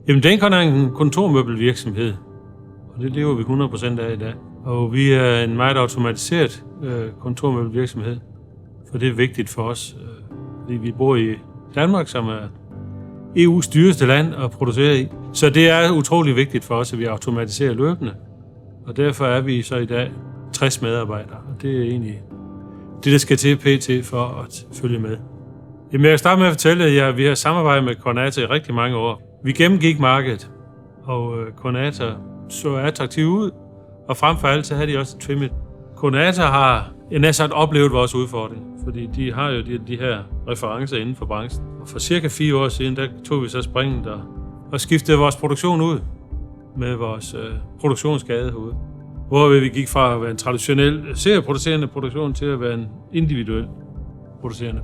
Jamen, Dencon er en kontormøbelvirksomhed, og det lever vi 100% af i dag. Og vi er en meget automatiseret kontormøbelvirksomhed, for det er vigtigt for os, fordi vi bor i Danmark, som er EU's dyreste land at producere i. Så det er utrolig vigtigt for os, at vi automatiserer løbende. Og derfor er vi så i dag 60 medarbejdere, og det er egentlig det, der skal til PT for at følge med. Jamen, jeg vil starte med at fortælle, at vi har samarbejdet med Conator i rigtig mange år. Vi gennemgik markedet, og Conator så attraktiv ud, og frem for alt så havde de også Trimit. Conator har næsten oplevet vores udfordring, fordi de har jo de her referencer inden for branchen. Og for cirka 4 år siden, der tog vi så springet og skiftede vores produktion ud med vores produktionsgade herude. Hvor vi gik fra at være en traditionel serieproducerende produktion til at være en individuel producerende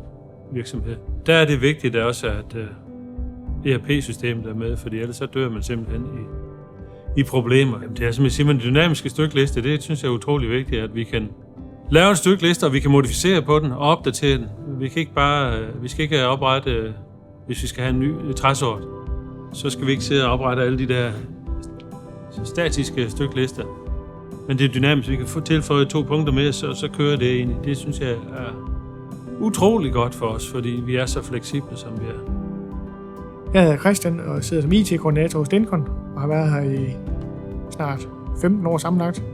virksomhed. Der er det vigtigt også, at ERP-systemet er med, fordi ellers så dør man simpelthen i problemer. Jamen, det er simpelthen en dynamiske stykliste. Det synes jeg er utrolig vigtigt, at vi kan lave en stykliste, og vi kan modificere på den og opdatere den. Vi skal ikke oprette, hvis vi skal have en ny træsort, så skal vi ikke sidde og oprette alle de der statiske styklister. Men det er dynamisk. Vi kan få tilføjet 2 punkter mere, så kører det egentlig. Det synes jeg er utrolig godt for os, fordi vi er så fleksible, som vi er. Jeg hedder Christian og sidder som IT-koordinator hos Dencon og har været her i snart 15 år sammenlagt.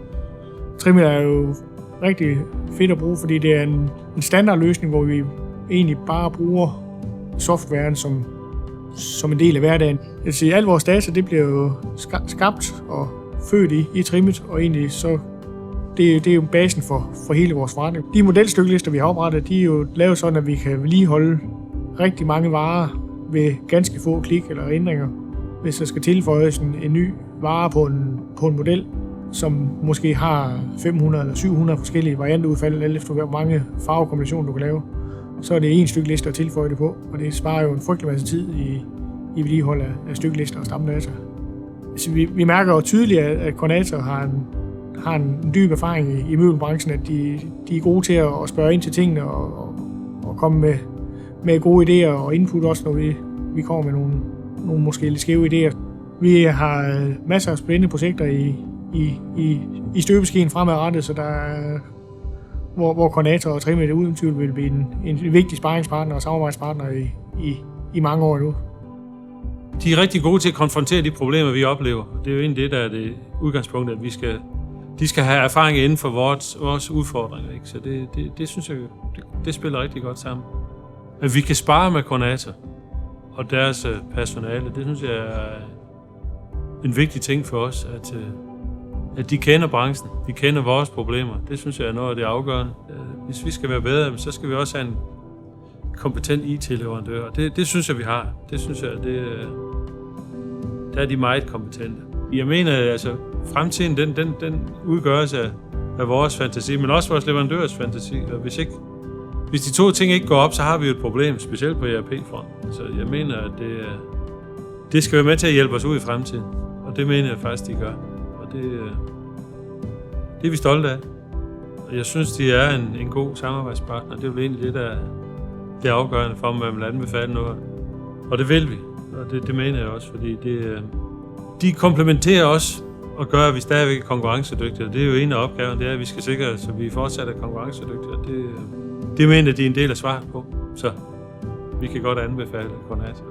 Trimit er jo rigtig fedt at bruge, fordi det er en standardløsning, hvor vi egentlig bare bruger softwaren som en del af hverdagen. Jeg vil sige, at al vores data det bliver jo skabt og født i Trimit, og egentlig så det er jo basen for hele vores forretning. De modelstyklister, vi har oprettet, de er jo lavet sådan, at vi kan vedligeholde rigtig mange varer ved ganske få klik eller ændringer. Hvis der skal tilføjes en ny vare på en model, som måske har 500 eller 700 forskellige variantudfald, alt efter hvor mange farvekombinationer du kan lave, så er det 1 stykliste at tilføje det på, og det sparer jo en frygtelig masse tid i vedligehold af styklister og stamdata. Så vi mærker jo tydeligt, at Conator har en dyb erfaring i møbelbranchen, at de er gode til at spørge ind til tingene og komme med gode idéer og input også, når vi kommer med nogle måske lidt skæve idéer. Vi har masser af spændende projekter i støbeskeen fremadrettet, så hvor Conator og Trimit uden tvivl vil blive en vigtig sparringspartner og samarbejdspartner i mange år nu. De er rigtig gode til at konfrontere de problemer, vi oplever. Det er jo egentlig det, der er det udgangspunkt, at de skal have erfaring inden for vores udfordringer. Ikke? Så det synes jeg, det spiller rigtig godt sammen. At vi kan spare med Conator og deres personale, det synes jeg er en vigtig ting for os, at de kender branchen, de kender vores problemer. Det synes jeg er noget af det afgørende. Hvis vi skal være bedre, så skal vi også have en kompetent IT-leverandør. Det synes jeg, vi har. Det synes jeg, der er de meget kompetente. Jeg mener, altså, fremtiden, den udgøres af vores fantasi, men også vores leverandørs fantasi. Og hvis de 2 ting ikke går op, så har vi jo et problem, specielt på ERP-fronten. Så jeg mener, at det skal være med til at hjælpe os ud i fremtiden. Og det mener jeg faktisk, de gør. Og det er vi stolte af. Og jeg synes, de er en god samarbejdspartner. Det er vel egentlig det er afgørende for, om man vil anbefale noget. Og det vil vi. Og det mener jeg også, fordi de komplementerer os og gør, at vi stadigvæk er konkurrencedygtige. Det er jo en af opgaverne, det er, at vi skal sikre os, at vi fortsat er konkurrencedygtige. Det mener de er en del af svaret på. Så vi kan godt anbefale Conator.